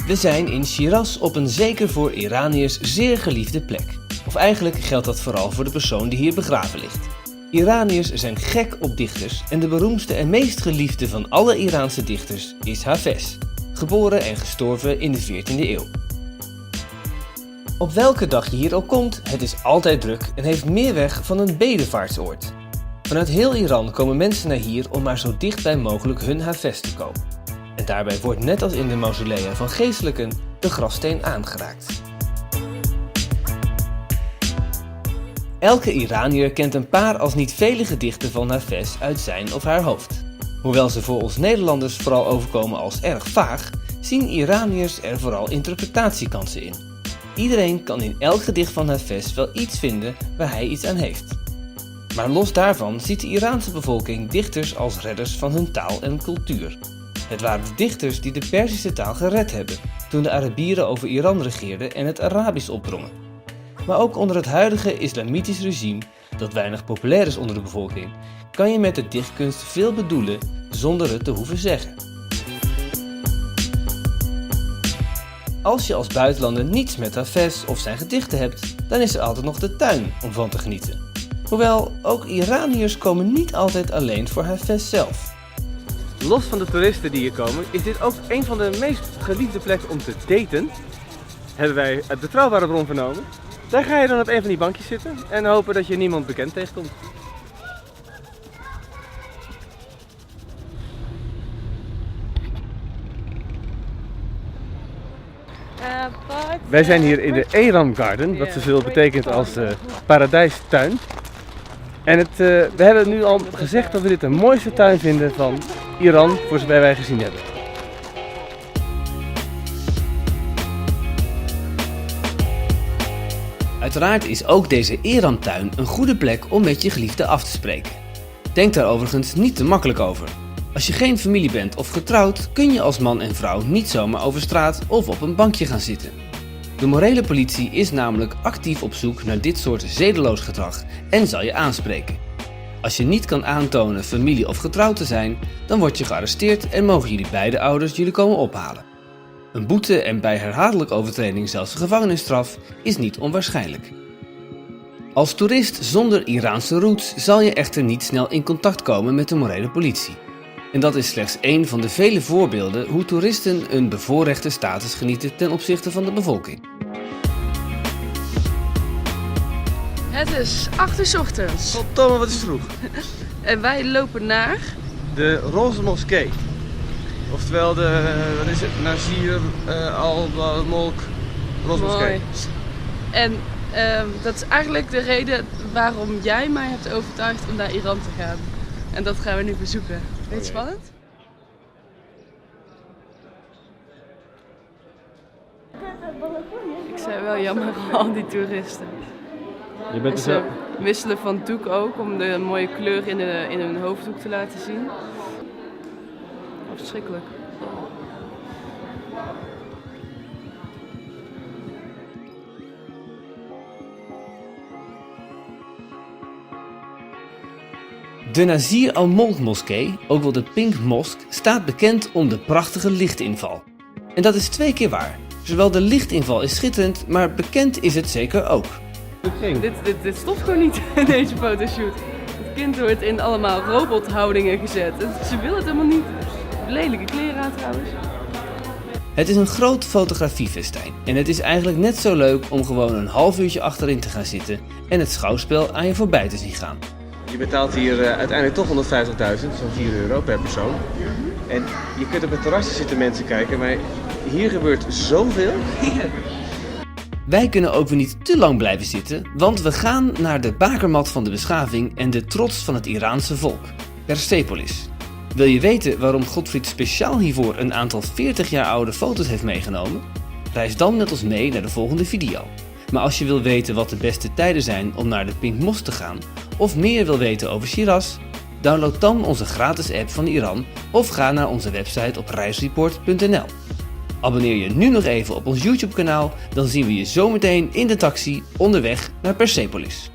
We zijn in Shiraz op een zeker voor Iraniërs zeer geliefde plek. Of eigenlijk geldt dat vooral voor de persoon die hier begraven ligt. Iraniërs zijn gek op dichters en de beroemdste en meest geliefde van alle Iraanse dichters is Hafez, geboren en gestorven in de 14e eeuw. Op welke dag je hier ook komt, het is altijd druk en heeft meer weg van een bedevaartsoord. Vanuit heel Iran komen mensen naar hier om maar zo dichtbij mogelijk hun Hafez te kopen. En daarbij wordt net als in de mausolea van geestelijken de grafsteen aangeraakt. Elke Iranier kent een paar als niet vele gedichten van Hafez uit zijn of haar hoofd. Hoewel ze voor ons Nederlanders vooral overkomen als erg vaag, zien Iraniërs er vooral interpretatiekansen in. Iedereen kan in elk gedicht van Hafez wel iets vinden waar hij iets aan heeft. Maar los daarvan ziet de Iraanse bevolking dichters als redders van hun taal en cultuur. Het waren de dichters die de Perzische taal gered hebben toen de Arabieren over Iran regeerden en het Arabisch opdrongen. Maar ook onder het huidige islamitisch regime, dat weinig populair is onder de bevolking, kan je met de dichtkunst veel bedoelen zonder het te hoeven zeggen. Als je als buitenlander niets met Hafez of zijn gedichten hebt, dan is er altijd nog de tuin om van te genieten. Hoewel, ook Iraniërs komen niet altijd alleen voor Hafez zelf. Los van de toeristen die hier komen, is dit ook een van de meest geliefde plekken om te daten. Hebben wij uit betrouwbare bron vernomen. Daar ga je dan op een van die bankjes zitten en hopen dat je niemand bekend tegenkomt. Wij zijn hier in de Eram Garden, wat zoveel betekent als paradijstuin. En we hebben nu al gezegd dat we dit de mooiste tuin vinden van Iran, voor zover wij gezien hebben. Uiteraard is ook deze Eram-tuin een goede plek om met je geliefde af te spreken. Denk daar overigens niet te makkelijk over. Als je geen familie bent of getrouwd, kun je als man en vrouw niet zomaar over straat of op een bankje gaan zitten. De morele politie is namelijk actief op zoek naar dit soort zedeloos gedrag en zal je aanspreken. Als je niet kan aantonen familie of getrouwd te zijn, dan word je gearresteerd en mogen jullie beide ouders jullie komen ophalen. Een boete en bij herhaaldelijke overtreding zelfs een gevangenisstraf is niet onwaarschijnlijk. Als toerist zonder Iraanse roots zal je echter niet snel in contact komen met de morele politie. En dat is slechts één van de vele voorbeelden hoe toeristen een bevoorrechte status genieten ten opzichte van de bevolking. Het is 8 uur 's ochtends. Goddomme, wat is vroeg. En wij lopen naar De Roze Moskee. Oftewel de, wat is het, Nazir al-Mulk Roze Moskee. Mooi. En dat is eigenlijk de reden waarom jij mij hebt overtuigd om naar Iran te gaan. En dat gaan we nu bezoeken. Vind je het spannend? Ik zei wel jammer al die toeristen. Je bent Ze wisselen van doek ook om de mooie kleur in hun hoofddoek te laten zien. Verschrikkelijk. De Nazir al-Mulk moskee, ook wel de Pink Mosque, staat bekend om de prachtige lichtinval. En dat is 2 keer waar. Zowel de lichtinval is schitterend, maar bekend is het zeker ook. Dit stopt gewoon niet in deze fotoshoot. Het kind wordt in allemaal robothoudingen gezet. Ze wil het helemaal niet. Lelijke kleren aan trouwens. Het is een groot fotografiefestijn en het is eigenlijk net zo leuk om gewoon een half uurtje achterin te gaan zitten en het schouwspel aan je voorbij te zien gaan. Je betaalt hier uiteindelijk toch 150.000, zo'n €4 per persoon. En je kunt op het terrasje zitten mensen kijken, maar hier gebeurt zoveel. Wij kunnen ook weer niet te lang blijven zitten, want we gaan naar de bakermat van de beschaving en de trots van het Iraanse volk, Persepolis. Wil je weten waarom Godfried speciaal hiervoor een aantal 40 jaar oude foto's heeft meegenomen? Reis dan met ons mee naar de volgende video. Maar als je wil weten wat de beste tijden zijn om naar de Pink Mosque te gaan, of meer wil weten over Shiraz, download dan onze gratis app van Iran of ga naar onze website op reisreport.nl. Abonneer je nu nog even op ons YouTube kanaal, dan zien we je zometeen in de taxi onderweg naar Persepolis.